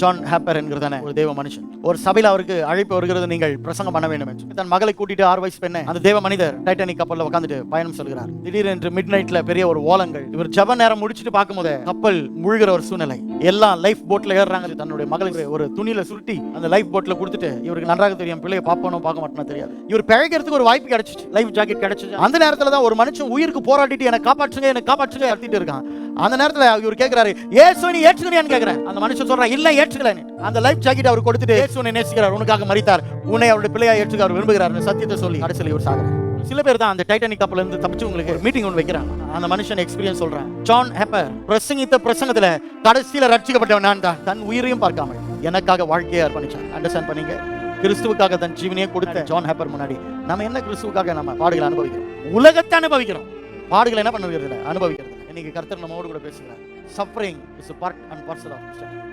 John Harper என்கிறதான ஒரு தேவ மனுஷன். ஒரு சபையில் அவருக்கு அழைப்பு வருகிறது, நீங்கள் பிரசங்கம் பண்ண வேண்டும் என்று. தன் மகளை கூட்டிட்டு 6 வயசு பெண்ணை அந்த தேவ மனிதர் டைட்டானிக் கப்பல்ல உட்காந்துட்டு பயணம் சொல்கிறார். திடீரென்று மிட் நைட்ல பெரிய ஒரு ஓலங்கள். இவர் ஜப நேரம் முடிச்சுட்டு பார்க்கும்போது கப்பல் முழுகிற ஒரு சூழ்நிலை. எல்லாம் லைஃப் போட்ல ஏறுறாங்க. தன்னுடைய மகளை ஒரு துணியில சுருட்டி அந்த லைஃப் போட்ல கொடுத்துட்டு, இவருக்கு நன்றாக தெரியும் பிள்ளையை பார்ப்பனும் பார்க்க மாட்டேன்னு தெரியாது. இவர் பிழைக்கிறதுக்கு ஒரு வாய்ப்பு கிடைச்சிச்சு, லைஃப் ஜாக்கெட் கிடைச்சிச்சு. அந்த நேரத்துல தான் ஒரு மனுஷன் உயிருக்கு போராடிட்டு எனக்கு காப்பாற்றுங்க அர்த்திட்டு இருக்கான். அந்த நேரத்துல இவர் கேட்கிறாரு, இயேசுவை நீ ஏற்றுக்கறியான்னு கேட்கிறேன். அந்த மனுஷன் சொல்றான், இல்ல ஏற்றுக்கலன்னு. அந்த லைஃப் ஜாக்கெட் அவர் கொடுத்துட்டு, இயேசுவை நேசிக்கிறார், உனக்காக மரித்தார், உன்னை அவருடைய பிள்ளையா ஏற்றுக்க அவர் விரும்புகிறார் சத்தியத்தை சொல்லி கடைசியில் இவர் சாகுறார். சில பேர் தான் அந்த டைட்டானிக் கப்பல்ல இருந்து தப்பிச்சு உங்களுக்கு மீட்டிங் ஒன்று வைக்கிறாங்க. அந்த மனுஷன் எக்ஸ்பீரியன்ஸ் சொல்றான். ஜான் ஹேப்பர் பிரசங்கித்த பிரசங்கத்துல கடைசியில ரட்சிக்கப்பட்டவன் நான் தான். தன் உயிரையும் பார்க்காம எனக்காக வாழ்க்கையை அர்ப்பணிச்சான். அண்டர்ஸ்டாண்ட் பண்ணீங்க? கிறிஸ்துவுக்காக தன் ஜீவனையே கொடுத்த ஜான் ஹேப்பர் முன்னாடி நம்ம என்ன கிறிஸ்துவுக்காக நம்ம பாடுகளை அனுபவிக்கிறோம்? உலகத்தை அனுபவிக்கிறோம், பாடுகளை என்ன பண்ணுகிறது? அனுபவிக்கிறது. இன்னைக்கு கர்த்தர் நம்மோடு கூட பேசுகிறார். Suffering is a part and parcel of Christianity.